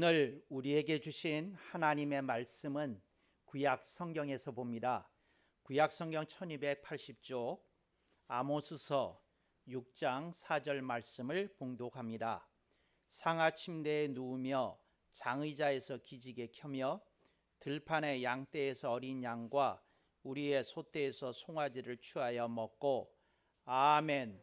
오늘 우리에게 주신 하나님의 말씀은 구약 성경에서 봅니다. 구약 성경 1280쪽 아모스서 6장 4절 말씀을 봉독합니다. 상하 침대에 누우며 장의자에서 기지개 켜며 들판의 양떼에서 어린 양과 우리의 소떼에서 송아지를 취하여 먹고 아멘.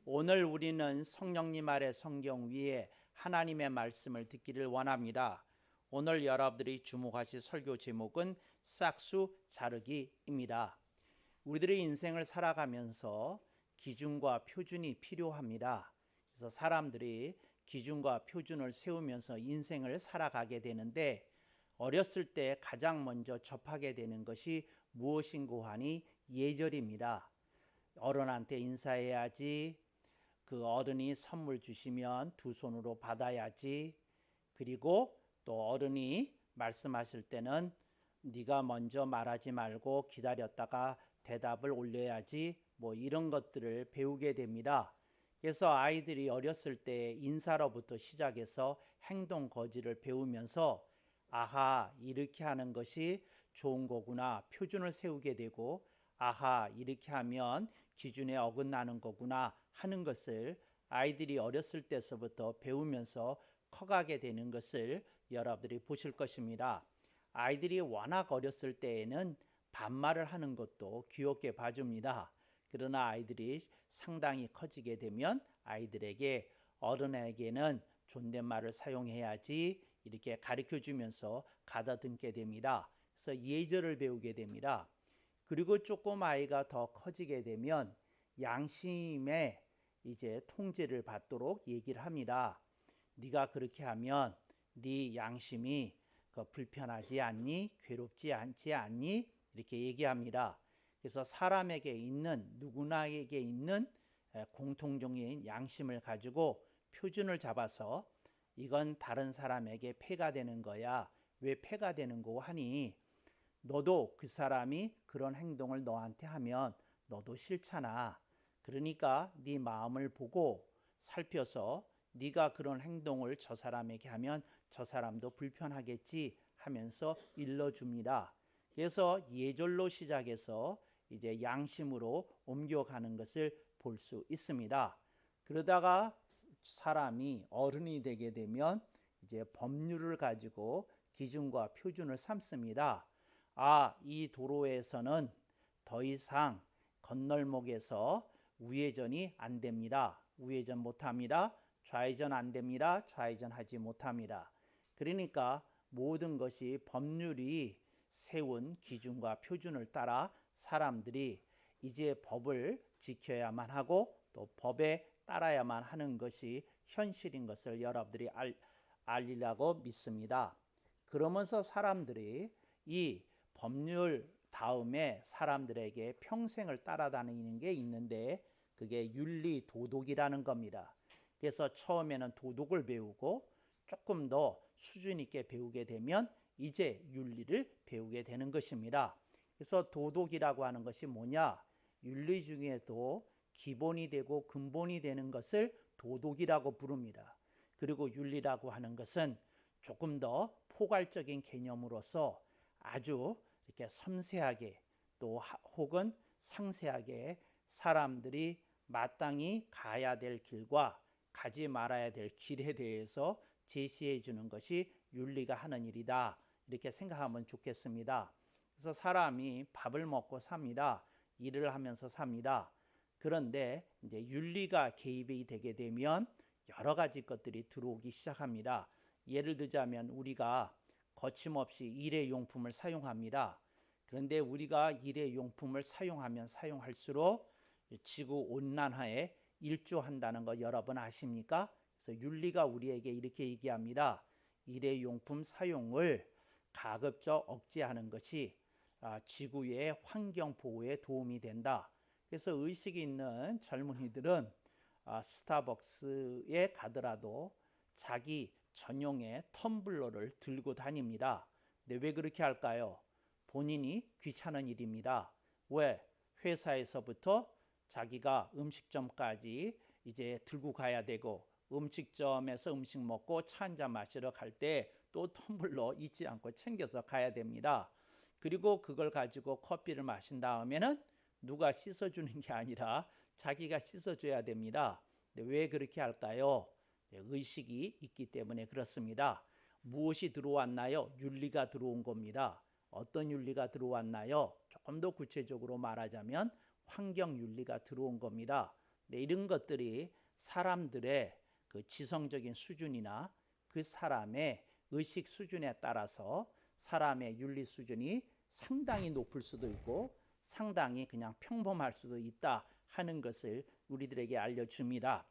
오늘 우리는 성령님 아래 성경 위에 하나님의 말씀을 듣기를 원합니다. 오늘 여러분들이 주목하실 설교 제목은 싹수 자르기입니다. 우리들의 인생을 살아가면서 기준과 표준이 필요합니다. 그래서 사람들이 기준과 표준을 세우면서 인생을 살아가게 되는데 어렸을 때 가장 먼저 접하게 되는 것이 무엇인고 하니 예절입니다. 어른한테 인사해야지, 그 어른이 선물 주시면 두 손으로 받아야지, 그리고 또 어른이 말씀하실 때는 네가 먼저 말하지 말고 기다렸다가 대답을 올려야지, 이런 것들을 배우게 됩니다. 그래서 아이들이 어렸을 때 인사로부터 시작해서 행동 거지를 배우면서 아하, 이렇게 하는 것이 좋은 거구나, 표준을 세우게 되고 아하, 이렇게 하면 기준에 어긋나는 거구나 하는 것을 아이들이 어렸을 때서부터 배우면서 커가게 되는 것을 여러분들이 보실 것입니다. 아이들이 워낙 어렸을 때에는 반말을 하는 것도 귀엽게 봐줍니다. 그러나 아이들이 상당히 커지게 되면 아이들에게 어른에게는 존댓말을 사용해야지 이렇게 가르쳐 주면서 가다듬게 됩니다. 그래서 예절을 배우게 됩니다. 그리고 조금 아이가 더 커지게 되면 양심의 이제 통제를 받도록 얘기를 합니다. 네가 그렇게 하면 네 양심이 불편하지 않니? 괴롭지 않지 않니? 이렇게 얘기합니다. 그래서 사람에게 있는, 누구나에게 있는 공통적인 양심을 가지고 표준을 잡아서 이건 다른 사람에게 폐가 되는 거야. 왜 폐가 되는 거 하니? 너도 그 사람이 그런 행동을 너한테 하면 너도 싫잖아. 그러니까 네 마음을 보고 살펴서 네가 그런 행동을 저 사람에게 하면 저 사람도 불편하겠지 하면서 일러줍니다. 그래서 예절로 시작해서 이제 양심으로 옮겨가는 것을 볼 수 있습니다. 그러다가 사람이 어른이 되게 되면 이제 법률을 가지고 기준과 표준을 삼습니다. 이 도로에서는 더 이상 건널목에서 우회전이 안 됩니다. 우회전 못합니다. 좌회전 안 됩니다. 좌회전 하지 못합니다. 그러니까 모든 것이 법률이 세운 기준과 표준을 따라 사람들이 이제 법을 지켜야만 하고 또 법에 따라야만 하는 것이 현실인 것을 여러분들이 알리라고 믿습니다. 그러면서 사람들이 이 법률 다음에 사람들에게 평생을 따라다니는 게 있는데 그게 윤리 도덕이라는 겁니다. 그래서 처음에는 도덕을 배우고 조금 더 수준 있게 배우게 되면 이제 윤리를 배우게 되는 것입니다. 그래서 도덕이라고 하는 것이 뭐냐? 윤리 중에도 기본이 되고 근본이 되는 것을 도덕이라고 부릅니다. 그리고 윤리라고 하는 것은 조금 더 포괄적인 개념으로서 아주 이렇게 섬세하게 또 혹은 상세하게 사람들이 마땅히 가야 될 길과 가지 말아야 될 길에 대해서 제시해 주는 것이 윤리가 하는 일이다. 이렇게 생각하면 좋겠습니다. 그래서 사람이 밥을 먹고 삽니다. 일을 하면서 삽니다. 그런데 이제 윤리가 개입이 되게 되면 여러 가지 것들이 들어오기 시작합니다. 예를 들자면 우리가 거침없이 일회용품을 사용합니다. 그런데 우리가 일회용품을 사용하면 사용할수록 지구온난화에 일조한다는 거 여러분 아십니까? 그래서 윤리가 우리에게 이렇게 얘기합니다. 일회용품 사용을 가급적 억제하는 것이 지구의 환경 보호에 도움이 된다. 그래서 의식이 있는 젊은이들은 스타벅스에 가더라도 자기 전용의 텀블러를 들고 다닙니다. 근데 왜 그렇게 할까요? 본인이 귀찮은 일입니다. 왜? 회사에서부터 자기가 음식점까지 이제 들고 가야 되고 음식점에서 음식 먹고 차 한잔 마시러 갈 때 또 텀블러 잊지 않고 챙겨서 가야 됩니다. 그리고 그걸 가지고 커피를 마신 다음에는 누가 씻어주는 게 아니라 자기가 씻어줘야 됩니다. 왜 그렇게 할까요? 의식이 있기 때문에 그렇습니다. 무엇이 들어왔나요? 윤리가 들어온 겁니다. 어떤 윤리가 들어왔나요? 조금 더 구체적으로 말하자면 환경윤리가 들어온 겁니다. 이런 것들이 사람들의 그 지성적인 수준이나 그 사람의 의식 수준에 따라서 사람의 윤리 수준이 상당히 높을 수도 있고 상당히 그냥 평범할 수도 있다 하는 것을 우리들에게 알려줍니다.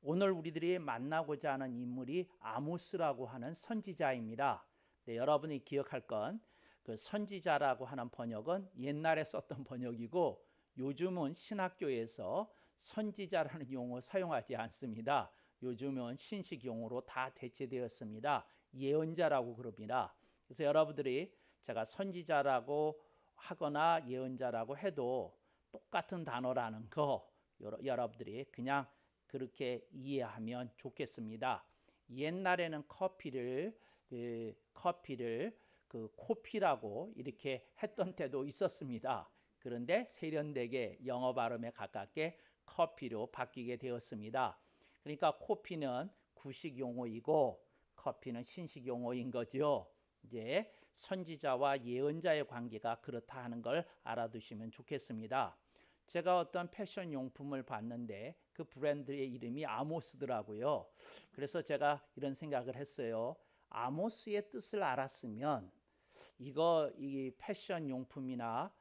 오늘 우리들이 만나고자 하는 인물이 아모스라고 하는 선지자입니다. 여러분이 기억할 건 그 선지자라고 하는 번역은 옛날에 썼던 번역이고 요즘은 신학교에서 선지자라는 용어 사용하지 않습니다. 요즘은 신식 용어로 다 대체되었습니다. 예언자라고 그럽니다. 그래서 여러분들이 제가 선지자라고 하거나 예언자라고 해도 똑같은 단어라는 거 여러분들이 그냥 그렇게 이해하면 좋겠습니다. 옛날에는 커피를 코피라고 이렇게 했던 때도 있었습니다. 그런데 세련되게 영어 발음에 가깝게 커피로 바뀌게 되었습니다. 그러니까 코피는 구식 용어이고 커피는 신식 용어인 거죠. 이제 선지자와 예언자의 관계가 그렇다 하는 걸 알아두시면 좋겠습니다. 제가 어떤 패션 용품을 봤는데 그 브랜드의 이름이 아모스더라고요. 그래서 제가 이런 생각을 했어요. 아모스의 뜻을 알았으면 이 패션 용품이나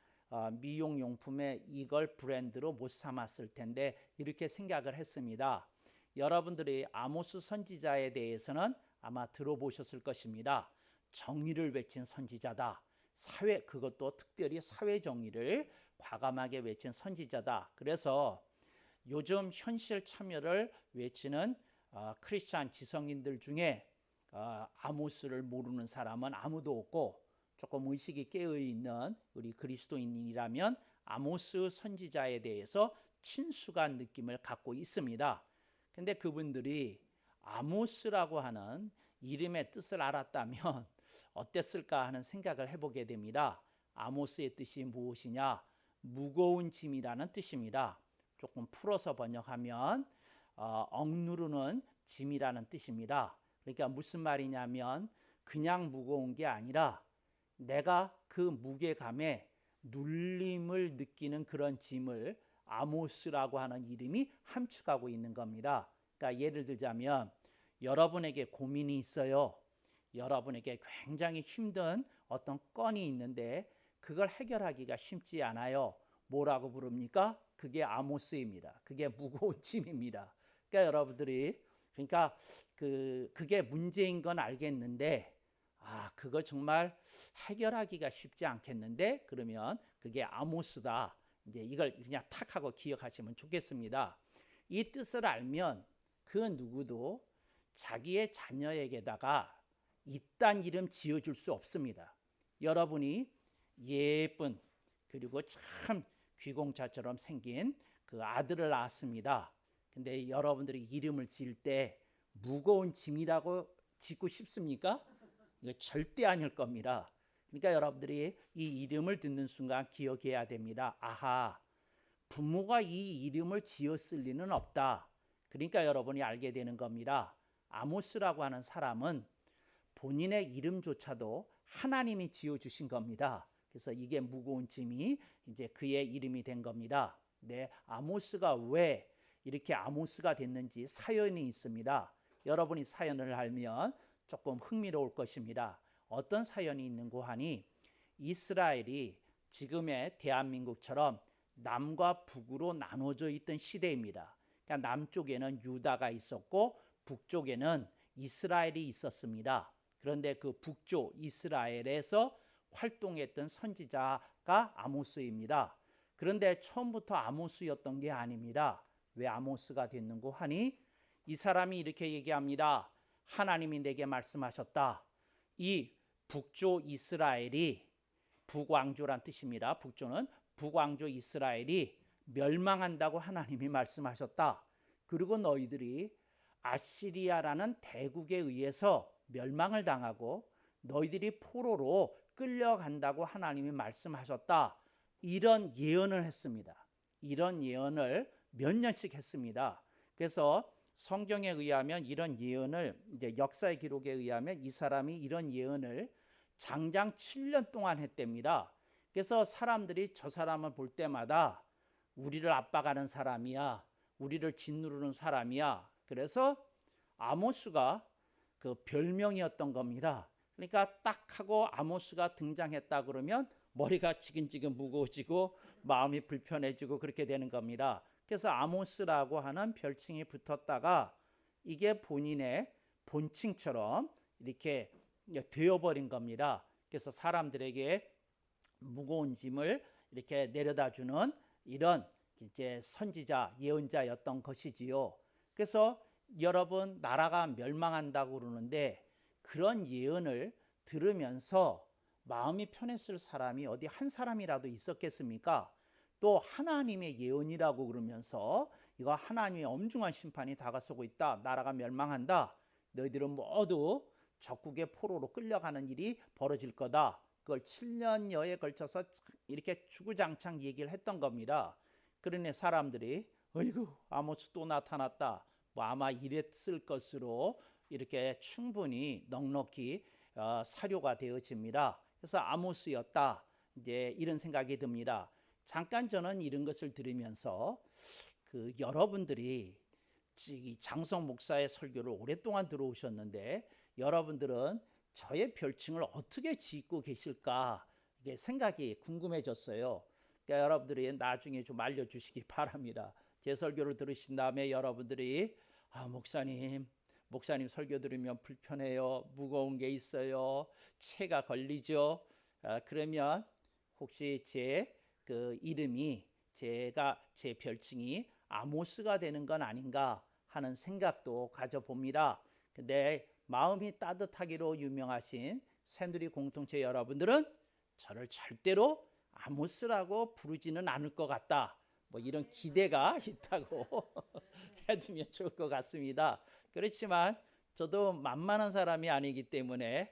미용 용품에 이걸 브랜드로 못 삼았을 텐데 이렇게 생각을 했습니다. 여러분들이 아모스 선지자에 대해서는 아마 들어보셨을 것입니다. 정의를 외친 선지자다. 그것도 특별히 사회 정의를 과감하게 외친 선지자다. 그래서 요즘 현실 참여를 외치는 크리스찬 지성인들 중에 아모스를 모르는 사람은 아무도 없고 조금 의식이 깨어있는 우리 그리스도인이라면 아모스 선지자에 대해서 친숙한 느낌을 갖고 있습니다. 근데 그분들이 아모스라고 하는 이름의 뜻을 알았다면 어땠을까 하는 생각을 해보게 됩니다. 아모스의 뜻이 무엇이냐? 무거운 짐이라는 뜻입니다. 조금 풀어서 번역하면 억누르는 짐이라는 뜻입니다. 그러니까 무슨 말이냐면 그냥 무거운 게 아니라 내가 그 무게감에 눌림을 느끼는 그런 짐을 아모스라고 하는 이름이 함축하고 있는 겁니다. 그러니까 예를 들자면 여러분에게 고민이 있어요. 여러분에게 굉장히 힘든 어떤 건이 있는데 그걸 해결하기가 쉽지 않아요. 뭐라고 부릅니까? 그게 아모스입니다. 그게 무거운 짐입니다. 그러니까 여러분들이 그게 문제인 건 알겠는데 그거 정말 해결하기가 쉽지 않겠는데 그러면 그게 아모스다. 이제 이걸 그냥 탁 하고 기억하시면 좋겠습니다. 이 뜻을 알면 그 누구도 자기의 자녀에게다가 이딴 이름 지어줄 수 없습니다. 여러분이 예쁜 그리고 참 귀공자처럼 생긴 그 아들을 낳았습니다. 근데 여러분들이 이름을 지을 때 무거운 짐이라고 짓고 싶습니까? 이거 절대 아닐 겁니다. 그러니까 여러분들이 이 이름을 듣는 순간 기억해야 됩니다. 아하, 부모가 이 이름을 지었을 리는 없다. 그러니까 여러분이 알게 되는 겁니다. 아모스라고 하는 사람은 본인의 이름조차도 하나님이 지어주신 겁니다. 그래서 이게 무거운 짐이 이제 그의 이름이 된 겁니다. 네, 아모스가 왜 이렇게 아모스가 됐는지 사연이 있습니다. 여러분이 사연을 알면 조금 흥미로울 것입니다. 어떤 사연이 있는고 하니 이스라엘이 지금의 대한민국처럼 남과 북으로 나눠져 있던 시대입니다. 그러니까 남쪽에는 유다가 있었고 북쪽에는 이스라엘이 있었습니다. 그런데 그 북쪽 이스라엘에서 활동했던 선지자가 아모스입니다. 그런데 처음부터 아모스였던 게 아닙니다. 왜 아모스가 됐는고 하니 이 사람이 이렇게 얘기합니다. 하나님이 내게 말씀하셨다. 이 북조 이스라엘이 북왕조란 뜻입니다. 북조는 북왕조 이스라엘이 멸망한다고 하나님이 말씀하셨다. 그리고 너희들이 아시리아라는 대국에 의해서 멸망을 당하고 너희들이 포로로 끌려간다고 하나님이 말씀하셨다. 이런 예언을 했습니다. 이런 예언을 몇 년씩 했습니다. 그래서 성경에 의하면 이런 예언을 이제 역사의 기록에 의하면 이 사람이 이런 예언을 장장 7년 동안 했답니다. 그래서 사람들이 저 사람을 볼 때마다 우리를 압박하는 사람이야. 우리를 짓누르는 사람이야. 그래서 아모스가 그 별명이었던 겁니다. 그러니까 딱 하고 아모스가 등장했다 그러면 머리가 지근지근 무거워지고 마음이 불편해지고 그렇게 되는 겁니다. 그래서 아모스라고 하는 별칭이 붙었다가 이게 본인의 본칭처럼 이렇게 되어버린 겁니다. 그래서 사람들에게 무거운 짐을 이렇게 내려다 주는 이런 이제 선지자, 예언자였던 것이지요. 그래서 여러분, 나라가 멸망한다고 그러는데 그런 예언을 들으면서 마음이 편했을 사람이 어디 한 사람이라도 있었겠습니까? 또 하나님의 예언이라고 그러면서 이거 하나님의 엄중한 심판이 다가서고 있다. 나라가 멸망한다. 너희들은 모두 적국의 포로로 끌려가는 일이 벌어질 거다. 그걸 7년여에 걸쳐서 이렇게 주구장창 얘기를 했던 겁니다. 그러니 사람들이 어이구, 아모스 또 나타났다. 뭐 아마 이랬을 것으로 이렇게 충분히 넉넉히 사료가 되어집니다. 그래서 아모스였다. 이제 이런 생각이 듭니다. 잠깐 저는 이런 것을 들으면서 그 여러분들이 장성 목사의 설교를 오랫동안 들어오셨는데 여러분들은 저의 별칭을 어떻게 짓고 계실까 이게 생각이 궁금해졌어요. 그러니까 여러분들이 나중에 좀 알려주시기 바랍니다. 제 설교를 들으신 다음에 여러분들이 목사님 설교 들으면 불편해요. 무거운 게 있어요. 체가 걸리죠. 그러면 혹시 제 그 이름이 제 별칭이 아모스가 되는 건 아닌가 하는 생각도 가져봅니다. 근데 마음이 따뜻하기로 유명하신 새누리 공동체 여러분들은 저를 절대로 아모스라고 부르지는 않을 것 같다. 뭐 이런 기대가 있다고 해두면 좋을 것 같습니다. 그렇지만 저도 만만한 사람이 아니기 때문에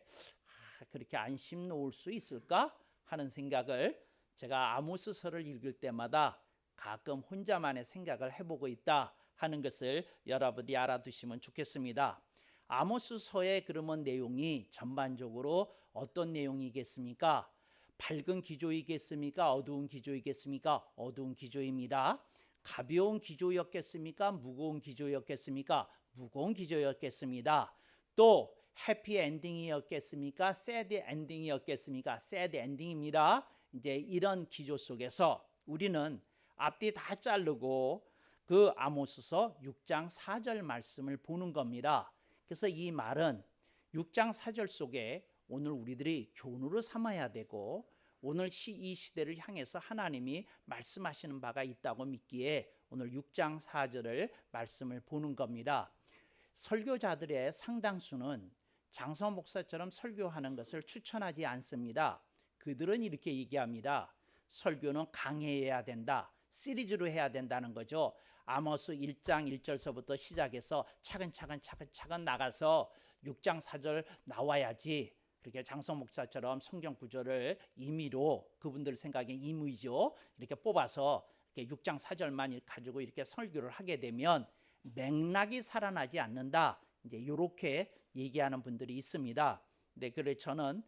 그렇게 안심 놓을 수 있을까 하는 생각을 제가 아모스서를 읽을 때마다 가끔 혼자만의 생각을 해보고 있다 하는 것을 여러분이 알아두시면 좋겠습니다. 아모스서의 그러면 내용이 전반적으로 어떤 내용이겠습니까? 밝은 기조이겠습니까? 어두운 기조이겠습니까? 어두운 기조입니다. 가벼운 기조였겠습니까? 무거운 기조였겠습니까? 무거운 기조였겠습니다. 또 해피 엔딩이었겠습니까? 새드 엔딩이었겠습니까? 새드 엔딩입니다. 이제 이런 기조 속에서 우리는 앞뒤 다 자르고 그 아모스서 6장 4절 말씀을 보는 겁니다. 그래서 이 말은 6장 4절 속에 오늘 우리들이 교훈으로 삼아야 되고 오늘 이 시대를 향해서 하나님이 말씀하시는 바가 있다고 믿기에 오늘 6장 4절을 말씀을 보는 겁니다. 설교자들의 상당수는 장성 목사처럼 설교하는 것을 추천하지 않습니다. 그들은 이렇게 얘기합니다. 설교는 강해야 된다. 시리즈로 해야 된다는 거죠. 아모스 1장 1절서부터 시작해서 차근차근 나가서 6장 4절 나와야지. 그렇게 장성 목사처럼 성경 구절을 임의로 그분들 생각에 임의죠. 이렇게 뽑아서 이렇게 6장 4절만 가지고 이렇게 설교를 하게 되면 맥락이 살아나지 않는다. 이제 이렇게 얘기하는 분들이 있습니다. 근데 그래 저는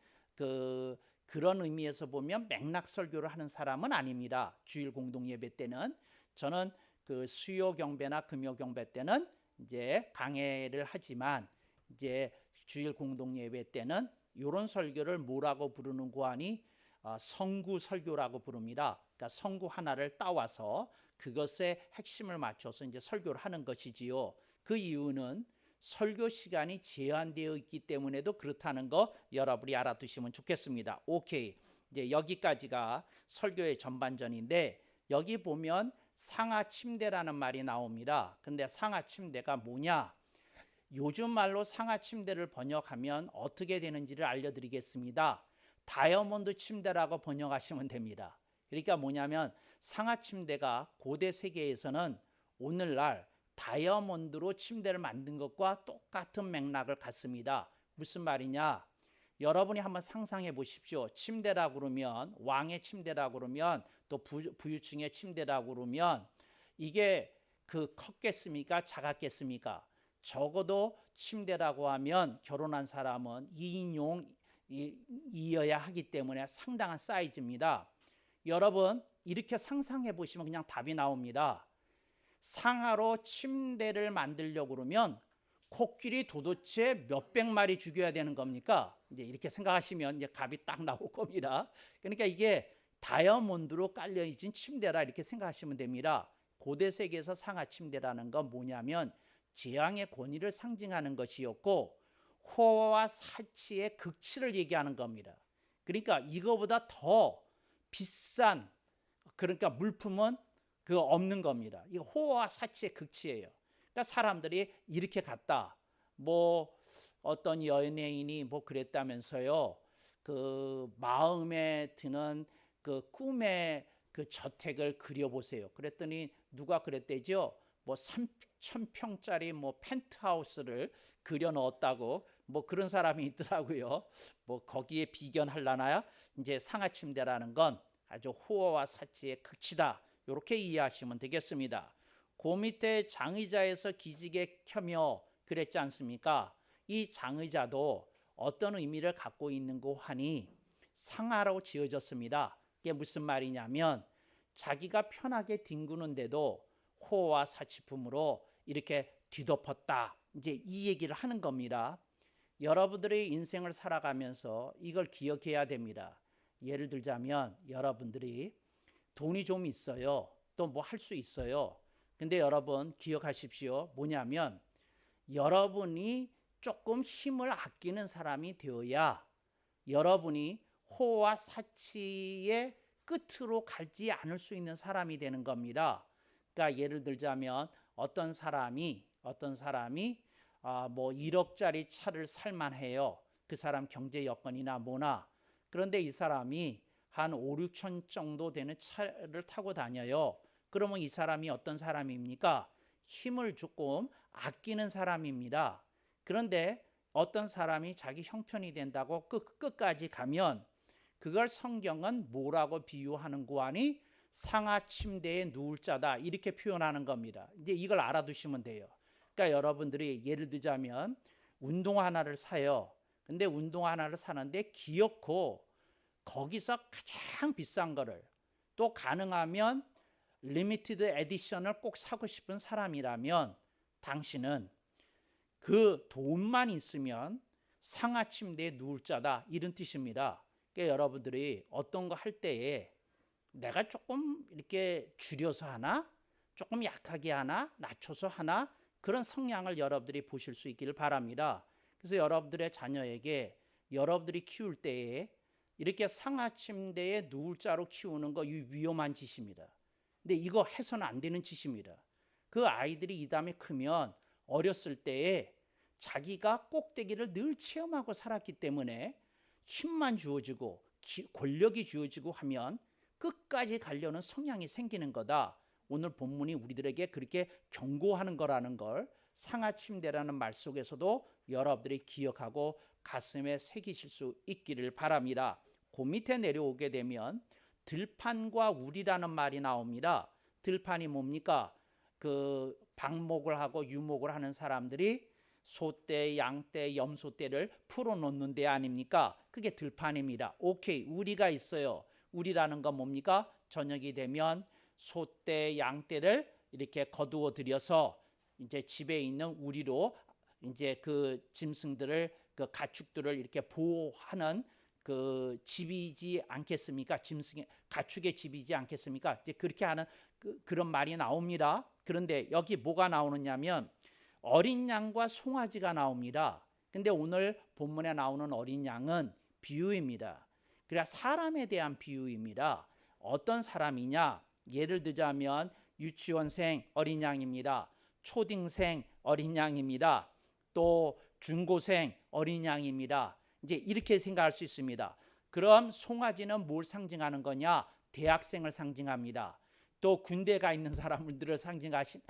그런 의미에서 보면 맥락 설교를 하는 사람은 아닙니다. 주일 공동 예배 때는 저는 그 수요 경배나 금요 경배 때는 이제 강해를 하지만 이제 주일 공동 예배 때는 이런 설교를 뭐라고 부르는고 하니 성구 설교라고 부릅니다. 그러니까 성구 하나를 따와서 그것의 핵심을 맞춰서 이제 설교를 하는 것이지요. 그 이유는 설교 시간이 제한되어 있기 때문에도 그렇다는 거 여러분이 알아두시면 좋겠습니다. 오케이. 이제 여기까지가 설교의 전반전인데 여기 보면 상하 침대라는 말이 나옵니다. 근데 상하 침대가 뭐냐? 요즘 말로 상하 침대를 번역하면 어떻게 되는지를 알려드리겠습니다. 다이아몬드 침대라고 번역하시면 됩니다. 그러니까 뭐냐면 상하 침대가 고대 세계에서는 오늘날 다이아몬드로 침대를 만든 것과 똑같은 맥락을 갖습니다. 무슨 말이냐? 여러분이 한번 상상해 보십시오. 침대라고 그러면, 왕의 침대라고 그러면, 또 부유층의 침대라고 그러면 이게 컸겠습니까? 작았겠습니까? 적어도 침대라고 하면 결혼한 사람은 2인용이어야 하기 때문에 상당한 사이즈입니다. 여러분 이렇게 상상해 보시면 그냥 답이 나옵니다. 상하로 침대를 만들려고 그러면 코끼리 도대체 몇백 마리 죽여야 되는 겁니까? 이제 이렇게 생각하시면 이제 값이 딱 나올 겁니다. 그러니까 이게 다이아몬드로 깔려진 침대라 이렇게 생각하시면 됩니다. 고대 세계에서 상하 침대라는 건 뭐냐면 재앙의 권위를 상징하는 것이었고 호화와 사치의 극치를 얘기하는 겁니다. 그러니까 이거보다 더 비싼 그러니까 물품은 없는 겁니다. 이거 호화와 사치의 극치예요. 그러니까 사람들이 이렇게 갔다. 뭐 어떤 연예인이 뭐 그랬다면서요. 마음에 드는 꿈의 저택을 그려보세요. 그랬더니 누가 그랬대죠? 뭐 3,000평짜리 뭐 펜트하우스를 그려 넣었다고 뭐 그런 사람이 있더라고요. 뭐 거기에 비견하려나요? 이제 상하 침대라는 건 아주 호화와 사치의 극치다. 이렇게 이해하시면 되겠습니다. 그 밑에 장의자에서 기지개 켜며 그랬지 않습니까? 이 장의자도 어떤 의미를 갖고 있는 거 하니 상하로 지어졌습니다. 이게 무슨 말이냐면 자기가 편하게 뒹구는데도 호와 사치품으로 이렇게 뒤덮었다. 이제 이 얘기를 하는 겁니다. 여러분들의 인생을 살아가면서 이걸 기억해야 됩니다. 예를 들자면 여러분들이 돈이 좀 있어요. 또 뭐 할 수 있어요. 근데 여러분 기억하십시오. 뭐냐면 여러분이 조금 힘을 아끼는 사람이 되어야 여러분이 호와 사치의 끝으로 가지 않을 수 있는 사람이 되는 겁니다. 그러니까 예를 들자면 어떤 사람이 뭐 1억짜리 차를 살만해요. 그 사람 경제 여건이나 뭐나. 그런데 이 사람이 한 5, 6천 정도 되는 차를 타고 다녀요. 그러면 이 사람이 어떤 사람입니까? 힘을 조금 아끼는 사람입니다. 그런데 어떤 사람이 자기 형편이 된다고 끝까지 가면 그걸 성경은 뭐라고 비유하는 거 아니? 상하 침대에 누울 자다 이렇게 표현하는 겁니다. 이제 이걸 알아두시면 돼요. 그러니까 여러분들이 예를 들자면 운동화 하나를 사요. 근데 운동화 하나를 사는데 귀엽고 거기서 가장 비싼 거를 또 가능하면 리미티드 에디션을 꼭 사고 싶은 사람이라면 당신은 그 돈만 있으면 상하 침대에 누울 자다 이런 뜻입니다. 그러니까 여러분들이 어떤 거 할 때에 내가 조금 이렇게 줄여서 하나 조금 약하게 하나 낮춰서 하나 그런 성향을 여러분들이 보실 수 있기를 바랍니다. 그래서 여러분들의 자녀에게 여러분들이 키울 때에 이렇게 상하 침대에 누울 자로 키우는 거 위험한 짓입니다. 근데 이거 해서는 안 되는 짓입니다. 그 아이들이 이 다음에 크면 어렸을 때에 자기가 꼭대기를 늘 체험하고 살았기 때문에 힘만 주어지고 권력이 주어지고 하면 끝까지 가려는 성향이 생기는 거다. 오늘 본문이 우리들에게 그렇게 경고하는 거라는 걸 상하 침대라는 말 속에서도 여러분들이 기억하고 가슴에 새기실 수 있기를 바랍니다. 그 밑에 내려오게 되면 들판과 우리라는 말이 나옵니다. 들판이 뭡니까? 방목을 하고 유목을 하는 사람들이 소떼, 양떼, 염소떼를 풀어놓는 데 아닙니까? 그게 들판입니다. 오케이, 우리가 있어요. 우리라는 건 뭡니까? 저녁이 되면 소떼, 양떼를 이렇게 거두어 들여서 이제 집에 있는 우리로 이제 그 짐승들을 가축들을 이렇게 보호하는 집이지 않겠습니까? 가축의 집이지 않겠습니까? 이제 그렇게 하는 그런 말이 나옵니다. 그런데 여기 뭐가 나오느냐면 어린 양과 송아지가 나옵니다. 근데 오늘 본문에 나오는 어린 양은 비유입니다. 그러니까 사람에 대한 비유입니다. 어떤 사람이냐? 예를 들자면 유치원생 어린 양입니다. 초딩생 어린 양입니다. 또 중고생 어린 양입니다. 이제 이렇게 생각할 수 있습니다. 그럼 송아지는 뭘 상징하는 거냐? 대학생을 상징합니다. 또 군대가 있는 사람들을 상징하신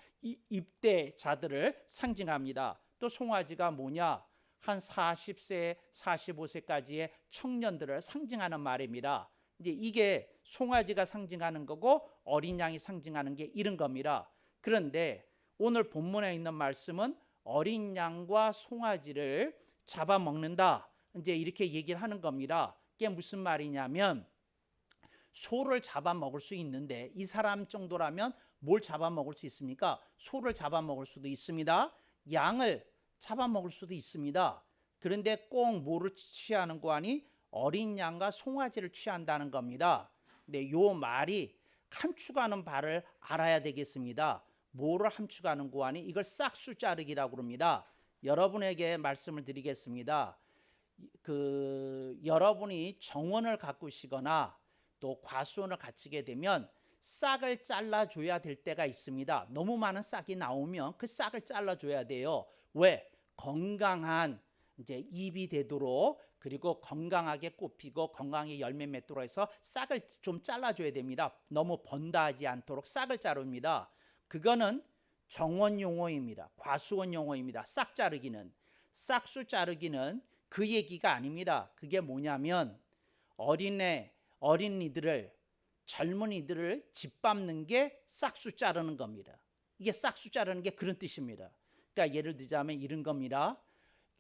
입대자들을 상징합니다. 또 송아지가 뭐냐? 한 40세, 45세까지의 청년들을 상징하는 말입니다. 이제 이게 송아지가 상징하는 거고 어린 양이 상징하는 게 이런 겁니다. 그런데 오늘 본문에 있는 말씀은 어린 양과 송아지를 잡아먹는다. 이제 이렇게 얘기를 하는 겁니다. 이게 무슨 말이냐면 소를 잡아먹을 수 있는데 이 사람 정도라면 뭘 잡아먹을 수 있습니까? 소를 잡아먹을 수도 있습니다. 양을 잡아먹을 수도 있습니다. 그런데 꼭 뭐를 취하는 거 아니? 어린 양과 송아지를 취한다는 겁니다. 근데 요 말이 함축하는 바를 알아야 되겠습니다. 뭐를 함축하는 거 아니? 이걸 싹수 자르기라고 합니다. 여러분에게 말씀을 드리겠습니다. 여러분이 정원을 가꾸시거나 또 과수원을 갖추게 되면 싹을 잘라줘야 될 때가 있습니다. 너무 많은 싹이 나오면 그 싹을 잘라줘야 돼요. 왜? 건강한 이제 잎이 되도록, 그리고 건강하게 꽃피고 건강하게 열매 맺도록 해서 싹을 좀 잘라줘야 됩니다. 너무 번다하지 않도록 싹을 자릅니다. 그거는 정원 용어입니다. 과수원 용어입니다. 싹 자르기는, 싹수 자르기는 그 얘기가 아닙니다. 그게 뭐냐면 어린이들을, 젊은이들을 짓밟는 게 싹수 자르는 겁니다. 이게 싹수 자르는 게 그런 뜻입니다. 그러니까 예를 들자면 이런 겁니다.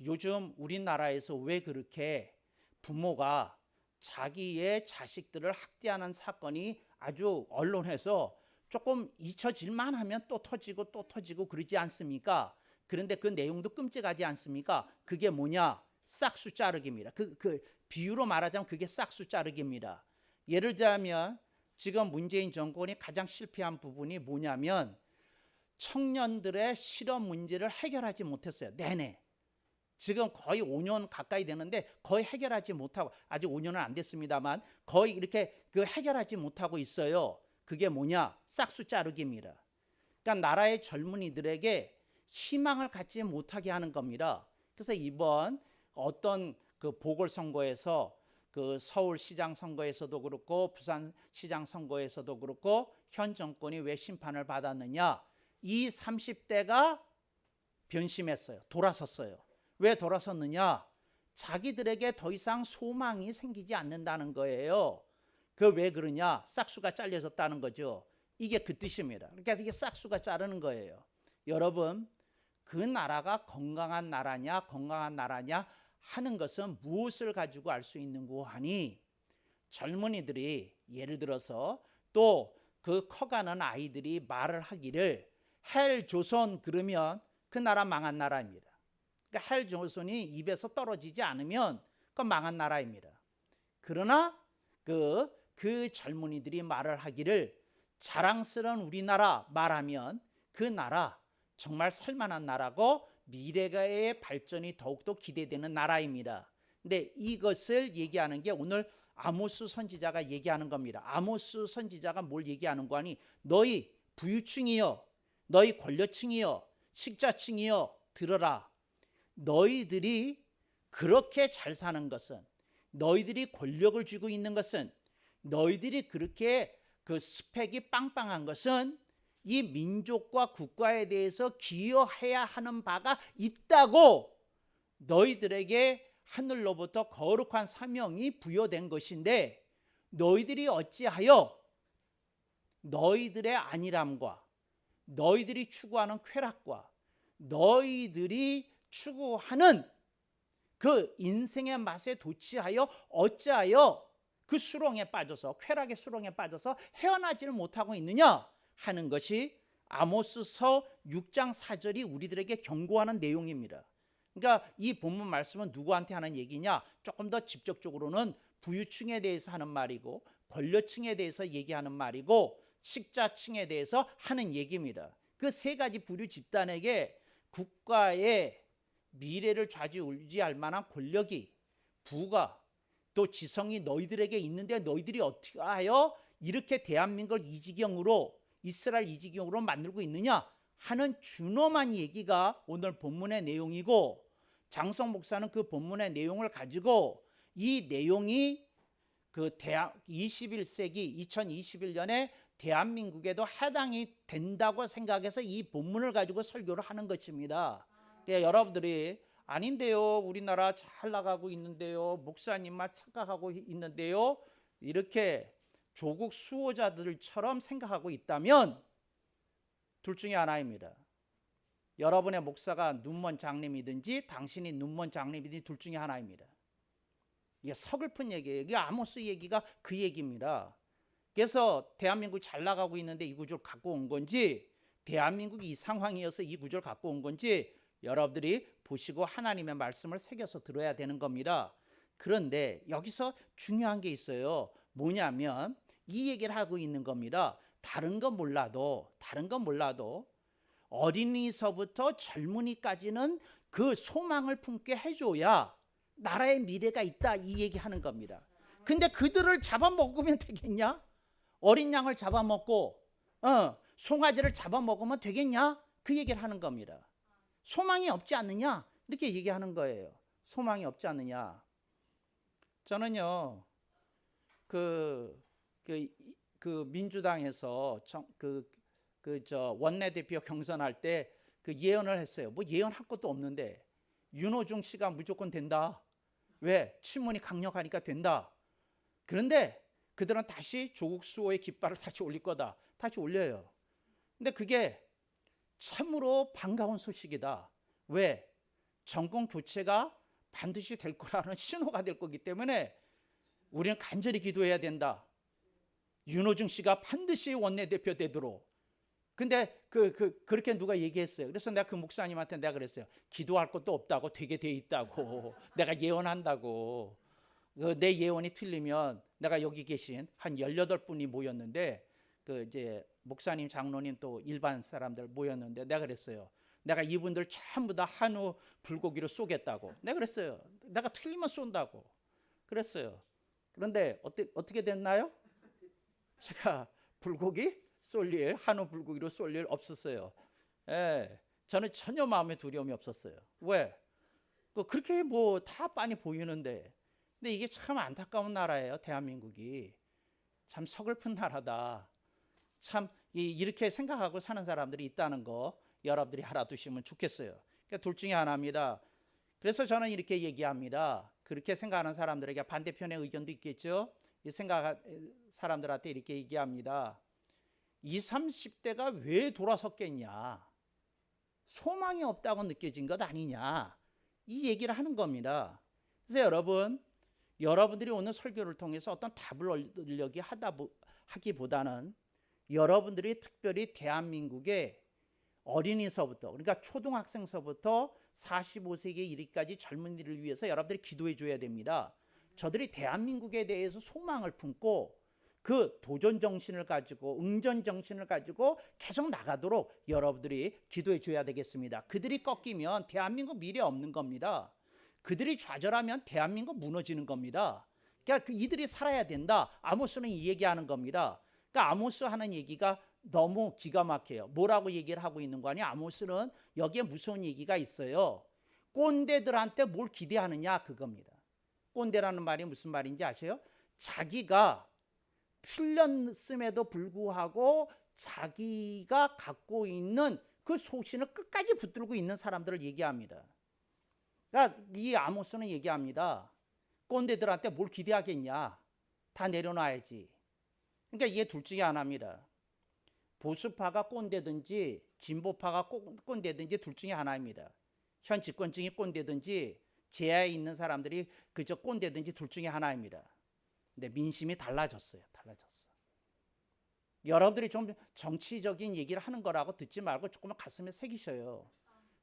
요즘 우리나라에서 왜 그렇게 부모가 자기의 자식들을 학대하는 사건이 아주 언론에서 조금 잊혀질만 하면 또 터지고 또 터지고 그러지 않습니까? 그런데 그 내용도 끔찍하지 않습니까? 그게 뭐냐? 싹수 자르기입니다. 그 비유로 말하자면 그게 싹수 자르기입니다. 예를 들자면 지금 문재인 정권이 가장 실패한 부분이 뭐냐면 청년들의 실업 문제를 해결하지 못했어요. 내내. 지금 거의 5년 가까이 되는데 거의 해결하지 못하고, 아직 5년은 안 됐습니다만 거의 이렇게 해결하지 못하고 있어요. 그게 뭐냐? 싹수 자르기입니다. 그러니까 나라의 젊은이들에게 희망을 갖지 못하게 하는 겁니다. 그래서 이번 어떤 그 보궐선거에서, 그 서울시장 선거에서도 그렇고 부산시장 선거에서도 그렇고 현 정권이 왜 심판을 받았느냐? 이 30대가 변심했어요. 돌아섰어요. 왜 돌아섰느냐? 자기들에게 더 이상 소망이 생기지 않는다는 거예요. 그 왜 그러냐? 싹수가 잘려졌다는 거죠. 이게 그 뜻입니다. 그러니까 이게 싹수가 자르는 거예요. 여러분, 그 나라가 건강한 나라냐 하는 것은 무엇을 가지고 알 수 있는 거 하니? 젊은이들이 예를 들어서 또 그 커가는 아이들이 말을 하기를 헬 조선 그러면 그 나라 망한 나라입니다. 그러니까 헬 조선이 입에서 떨어지지 않으면 그 망한 나라입니다. 그러나 그 젊은이들이 말을 하기를 자랑스러운 우리나라 말하면 그 나라 정말 살만한 나라고 미래의 발전이 더욱더 기대되는 나라입니다. 근데 이것을 얘기하는 게 오늘 아모스 선지자가 얘기하는 겁니다. 아모스 선지자가 뭘 얘기하는 거 아니? 너희 부유층이여, 너희 권력층이여, 식자층이여 들어라. 너희들이 그렇게 잘 사는 것은, 너희들이 권력을 쥐고 있는 것은, 너희들이 그렇게 그 스펙이 빵빵한 것은 이 민족과 국가에 대해서 기여해야 하는 바가 있다고 너희들에게 하늘로부터 거룩한 사명이 부여된 것인데, 너희들이 어찌하여 너희들의 안일함과 너희들이 추구하는 쾌락과 너희들이 추구하는 그 인생의 맛에 도취하여 어찌하여 그 수렁에 빠져서, 쾌락의 수렁에 빠져서 헤어나지를 못하고 있느냐 하는 것이 아모스서 6장 4절이 우리들에게 경고하는 내용입니다. 그러니까 이 본문 말씀은 누구한테 하는 얘기냐? 조금 더 직접적으로는 부유층에 대해서 하는 말이고, 권력층에 대해서 얘기하는 말이고, 식자층에 대해서 하는 얘기입니다. 그 세 가지 부류 집단에게 국가의 미래를 좌지우지할 만한 권력이, 부가, 또 지성이 너희들에게 있는데 너희들이 어떻게 하여 이렇게 대한민국을 이 지경으로, 이스라엘 이 지경으로 만들고 있느냐 하는 준엄한 얘기가 오늘 본문의 내용이고, 장성 목사는 그 본문의 내용을 가지고 이 내용이 그 21세기 2021년에 대한민국에도 해당이 된다고 생각해서 이 본문을 가지고 설교를 하는 것입니다. 그러니까 여러분들이 아닌데요, 우리나라 잘 나가고 있는데요, 목사님만 착각하고 있는데요, 이렇게 조국 수호자들처럼 생각하고 있다면 둘 중에 하나입니다. 여러분의 목사가 눈먼 장님이든지 당신이 눈먼 장님이든지 둘 중에 하나입니다. 이게 서글픈 얘기예요. 이게 아모스 얘기가 그 얘기입니다. 그래서 대한민국이 잘 나가고 있는데 이 구조를 갖고 온 건지, 대한민국이 이 상황이어서 이 구조를 갖고 온 건지 여러분들이 보시고 하나님의 말씀을 새겨서 들어야 되는 겁니다. 그런데 여기서 중요한 게 있어요. 뭐냐면 이 얘기를 하고 있는 겁니다. 다른 건 몰라도 어린이서부터 젊은이까지는 그 소망을 품게 해줘야 나라의 미래가 있다, 이 얘기하는 겁니다. 근데 그들을 잡아먹으면 되겠냐? 어린 양을 잡아먹고 송아지를 잡아먹으면 되겠냐? 그 얘기를 하는 겁니다. 소망이 없지 않느냐? 이렇게 얘기하는 거예요. 소망이 없지 않느냐? 저는요, 그 민주당에서 원내대표 경선할 때 그 예언을 했어요. 뭐 예언할 것도 없는데 윤호중 씨가 무조건 된다. 왜? 친문이 강력하니까 된다. 그런데 그들은 다시 조국 수호의 깃발을 다시 올릴 거다. 다시 올려요. 근데 그게 참으로 반가운 소식이다. 왜? 정권 교체가 반드시 될 거라는 신호가 될 거기 때문에 우리는 간절히 기도해야 된다. 윤호중 씨가 반드시 원내대표 되도록. 근데 그렇게 누가 얘기했어요. 그래서 내가 그 목사님한테 내가 그랬어요. 기도할 것도 없다고, 되게 돼 있다고. 내가 예언한다고. 내 예언이 틀리면 내가 여기 계신 한 18분이 모였는데 이제 목사님, 장로님 또 일반 사람들 모였는데 내가 그랬어요. 내가 이분들 전부 다 한우 불고기로 쏘겠다고. 내가 그랬어요. 내가 틀리면 쏜다고. 그랬어요. 그런데 어떻게 됐나요? 제가 불고기 쏠 일, 한우 불고기로 쏠 일 없었어요. 예, 저는 전혀 마음에 두려움이 없었어요. 왜? 그렇게 뭐 다 빤히 보이는데. 근데 이게 참 안타까운 나라예요. 대한민국이. 참 서글픈 나라다. 참 이렇게 생각하고 사는 사람들이 있다는 거 여러분들이 알아두시면 좋겠어요. 그러니까 둘 중에 하나입니다. 그래서 저는 이렇게 얘기합니다. 그렇게 생각하는 사람들에게 반대편의 의견도 있겠죠. 이 생각 사람들한테 이렇게 얘기합니다. 20, 30대가 왜 돌아섰겠냐? 소망이 없다고 느껴진 것 아니냐? 이 얘기를 하는 겁니다. 그래서 여러분들이 오늘 설교를 통해서 어떤 답을 얻으려고 하기보다는 여러분들이 특별히 대한민국의 어린이서부터, 그러니까 초등학생서부터 45세기에 이르기까지 젊은이들을 위해서 여러분들이 기도해 줘야 됩니다. 저들이 대한민국에 대해서 소망을 품고 그 도전 정신을 가지고, 응전 정신을 가지고 계속 나가도록 여러분들이 기도해 줘야 되겠습니다. 그들이 꺾이면 대한민국 미래 없는 겁니다. 그들이 좌절하면 대한민국 무너지는 겁니다. 그러니까 이들이 살아야 된다. 아모스는 이 얘기하는 겁니다. 그러니까 아모스 하는 얘기가 너무 기가 막혀요. 뭐라고 얘기를 하고 있는 거 아니야? 아모스는 여기에 무서운 얘기가 있어요. 꼰대들한테 뭘 기대하느냐, 그겁니다. 꼰대라는 말이 무슨 말인지 아세요? 자기가 틀렸음에도 불구하고 자기가 갖고 있는 그 소신을 끝까지 붙들고 있는 사람들을 얘기합니다. 그러니까 이 아모스는 얘기합니다. 꼰대들한테 뭘 기대하겠냐? 다 내려놔야지. 그러니까 이게 둘 중에 하나입니다. 보수파가 꼰대든지 진보파가 꼰대든지 둘 중에 하나입니다. 현 집권층이 꼰대든지 제야에 있는 사람들이 그저 꼰대든지 둘 중에 하나입니다. 근데 민심이 달라졌어요. 여러분들이 좀 정치적인 얘기를 하는 거라고 듣지 말고 조금만 가슴에 새기셔요.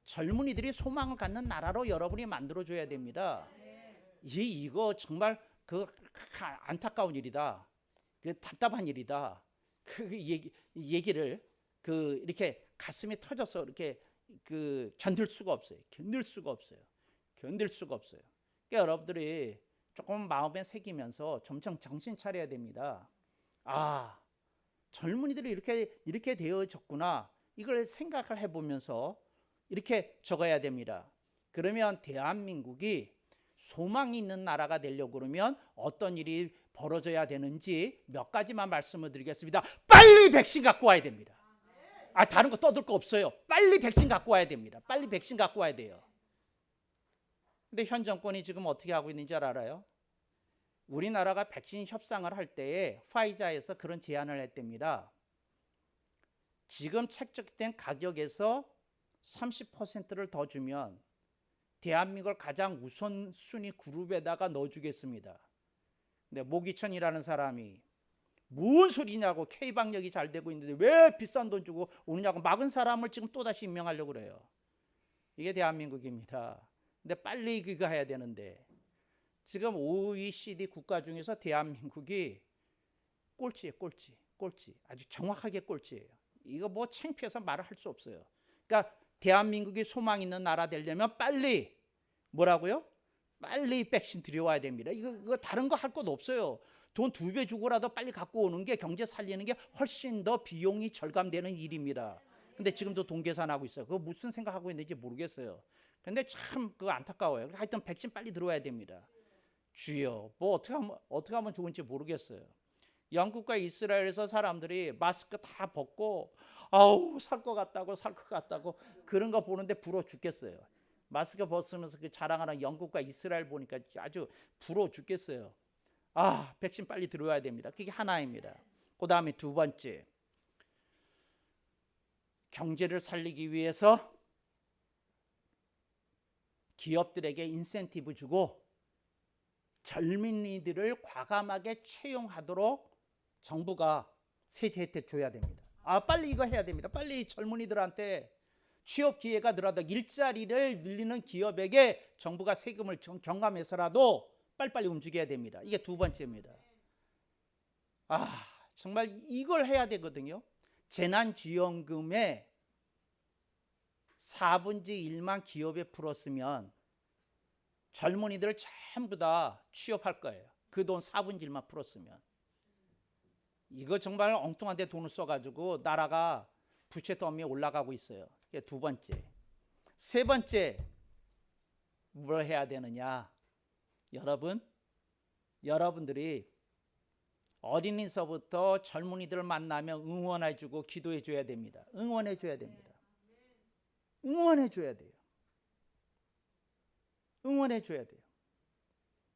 젊은이들이 소망을 갖는 나라로 여러분이 만들어줘야 됩니다. 이거 정말 안타까운 일이다. 답답한 일이다. 얘기를 이렇게 가슴이 터져서 이렇게 견딜 수가 없어요. 그러니까 여러분들이 조금 마음에 새기면서 점점 정신 차려야 됩니다. 아, 젊은이들이 이렇게 되어졌구나. 이걸 생각을 해보면서 이렇게 적어야 됩니다. 그러면 대한민국이 소망이 있는 나라가 되려고 그러면 어떤 일이 벌어져야 되는지 몇 가지만 말씀을 드리겠습니다. 빨리 백신 갖고 와야 됩니다. 다른 거 떠들 거 없어요. 빨리 백신 갖고 와야 됩니다. 빨리 백신 갖고 와야 돼요. 근데 현 정권이 지금 어떻게 하고 있는지 알아요? 우리나라가 백신 협상을 할 때에 화이자에서 그런 제안을 했답니다. 지금 책정된 가격에서 30%를 더 주면 대한민국을 가장 우선순위 그룹에다가 넣어주겠습니다. 근데 모기천이라는 사람이 뭔 소리냐고, K방역이 잘 되고 있는데 왜 비싼 돈 주고 오느냐고 막은 사람을 지금 또다시 임명하려고 그래요. 이게 대한민국입니다. 근데 빨리 그거 해야 되는데 지금 OECD 국가 중에서 대한민국이 꼴찌예요. 꼴찌. 아주 정확하게 꼴찌예요. 이거 뭐 창피해서 말을 할 수 없어요. 그러니까 대한민국이 소망 있는 나라 되려면 빨리 뭐라고요? 빨리 백신 들여와야 됩니다. 이거 다른 거 할 것 없어요. 돈 2배 주고라도 빨리 갖고 오는 게 경제 살리는 게 훨씬 더 비용이 절감되는 일입니다. 근데 지금도 돈 계산하고 있어요. 그거 무슨 생각하고 있는지 모르겠어요. 근데 참 그거 안타까워요. 하여튼 백신 빨리 들어와야 됩니다. 주여, 뭐 어떻게 하면 좋은지 모르겠어요. 영국과 이스라엘에서 사람들이 마스크 다 벗고 살 것 같다고 그런 거 보는데 부러워 죽겠어요. 마스크 벗으면서 그 자랑하는 영국과 이스라엘 보니까 아주 부러워 죽겠어요. 백신 빨리 들어와야 됩니다. 그게 하나입니다. 그 다음에 두 번째, 경제를 살리기 위해서 기업들에게 인센티브 주고 젊은이들을 과감하게 채용하도록 정부가 세제 혜택 줘야 됩니다. 빨리 이거 해야 됩니다. 빨리 젊은이들한테 취업 기회가 늘어나도록 일자리를 늘리는 기업에게 정부가 세금을 경감해서라도 빨리빨리 움직여야 됩니다. 이게 두 번째입니다. 정말 이걸 해야 되거든요. 재난지원금의 4분의 1만 기업에 풀었으면 젊은이들 전부 다 취업할 거예요. 그 돈 4분의 1만 풀었으면. 이거 정말 엉뚱한 데 돈을 써가지고 나라가 부채 더미에 올라가고 있어요. 이게 두 번째. 세 번째, 뭘 해야 되느냐? 여러분들이 어린이서부터 젊은이들을 만나면 응원해주고 기도해줘야 됩니다. 응원해줘야 돼요.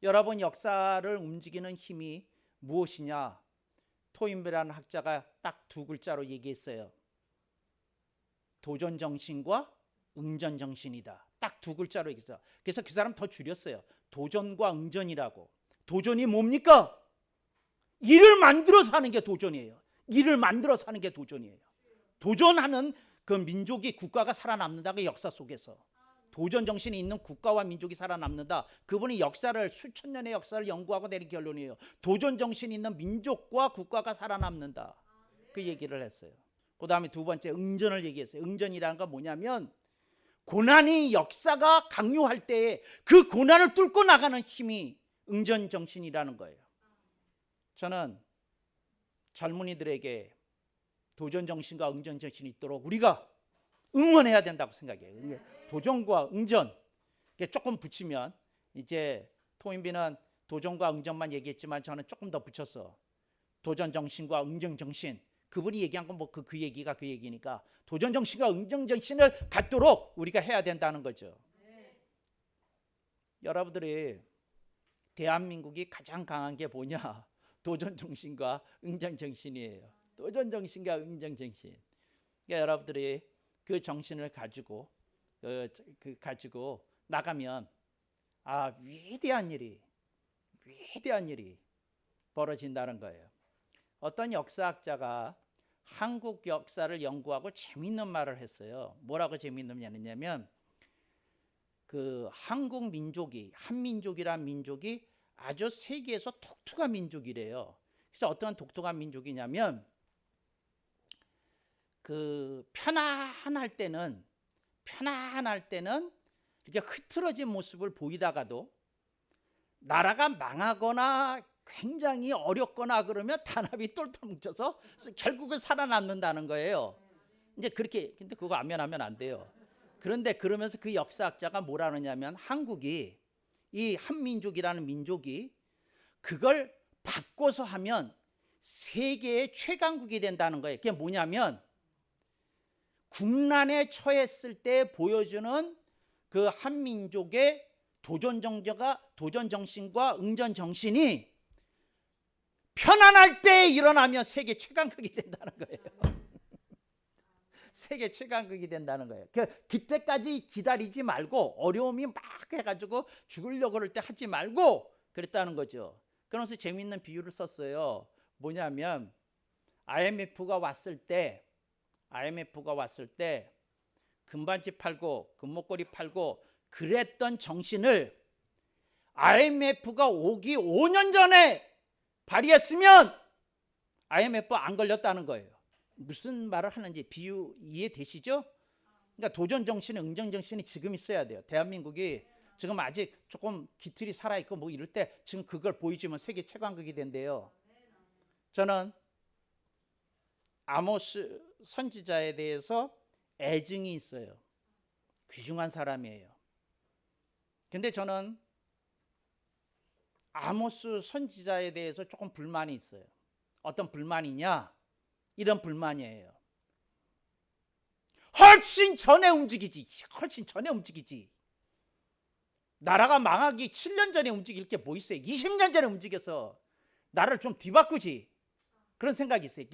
여러분, 역사를 움직이는 힘이 무엇이냐? 토인베라는 학자가 딱 두 글자로 얘기했어요. 도전정신과 응전정신이다. 딱 두 글자로 얘기했어요. 그래서 그 사람 더 줄였어요. 도전과 응전이라고. 도전이 뭡니까? 일을 만들어서 하는 게 도전이에요. 도전하는 그 민족이, 국가가 살아남는다. 그 역사 속에서 도전 정신이 있는 국가와 민족이 살아남는다. 그분이 역사를, 수천 년의 역사를 연구하고 내린 결론이에요. 도전 정신이 있는 민족과 국가가 살아남는다. 그 얘기를 했어요. 그 다음에 두 번째, 응전을 얘기했어요. 응전이라는 건 뭐냐면 고난이, 역사가 강요할 때에 그 고난을 뚫고 나가는 힘이 응전 정신이라는 거예요. 저는 젊은이들에게 도전 정신과 응전 정신이 있도록 우리가 응원해야 된다고 생각해요. 도전과 응전 조금 붙이면, 이제 토인비는 도전과 응전만 얘기했지만 저는 조금 더 붙여서 도전 정신과 응전 정신, 그분이 얘기한 건 뭐 그 얘기가 그 얘기니까 도전 정신과 응전 정신을 갖도록 우리가 해야 된다는 거죠. 여러분들이 대한민국이 가장 강한 게 뭐냐? 도전 정신과 응전 정신이에요. 도전 정신과 응전 정신. 그러니까 여러분들이 그 정신을 가지고 나가면 위대한 일이 벌어진다는 거예요. 어떤 역사학자가 한국 역사를 연구하고 재밌는 말을 했어요. 뭐라고 재밌는 말이냐면 그 한국 민족이, 한민족이란 민족이 아주 세계에서 독특한 민족이래요. 그래서 어떤 독특한 민족이냐면 그 편안할 때는 이렇게 흐트러진 모습을 보이다가도 나라가 망하거나 굉장히 어렵거나 그러면 단합이 똘똘 뭉쳐서 결국은 살아남는다는 거예요. 이제 그렇게, 근데 그거 하면 안 돼요. 그런데 그러면서 그 역사학자가 뭐라 하느냐면 한국이, 이 한민족이라는 민족이 그걸 바꿔서 하면 세계의 최강국이 된다는 거예요. 그게 뭐냐면 국난에 처했을 때 보여주는 그 한민족의 도전 정신과 응전 정신이 편안할 때 일어나면 세계 최강국이 된다는 거예요. 세계 최강국이 된다는 거예요. 그때까지 기다리지 말고 어려움이 막 해가지고 죽으려고 그럴 때 하지 말고 그랬다는 거죠. 그러면서 재미있는 비유를 썼어요. 뭐냐면 IMF가 왔을 때 금반지 팔고 금목걸이 팔고 그랬던 정신을 IMF가 오기 5년 전에 발휘했으면 IMF 안 걸렸다는 거예요. 무슨 말을 하는지 비유 이해되시죠? 그러니까 도전 정신이 응전 정신이 지금 있어야 돼요. 대한민국이 지금 아직 조금 기틀이 살아있고 뭐 이럴 때 지금 그걸 보여주면 세계 최강국이 된대요. 저는 아모스 선지자에 대해서 애증이 있어요. 귀중한 사람이에요. 근데 저는 아모스 선지자에 대해서 조금 불만이 있어요. 어떤 불만이냐? 이런 불만이에요. 훨씬 전에 움직이지. 나라가 망하기 7년 전에 움직일 게 뭐 있어요? 20년 전에 움직여서 나라를 좀 뒤바꾸지. 그런 생각이 있어요.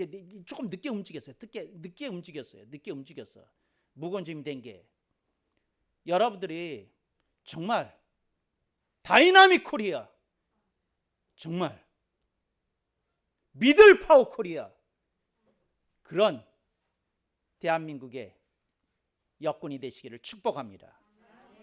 조금 늦게 움직였어요. 늦게 움직였어. 무거운 짐이 된 게. 여러분들이 정말 다이나믹 코리아, 정말 미들 파워 코리아, 그런 대한민국의 여건이 되시기를 축복합니다.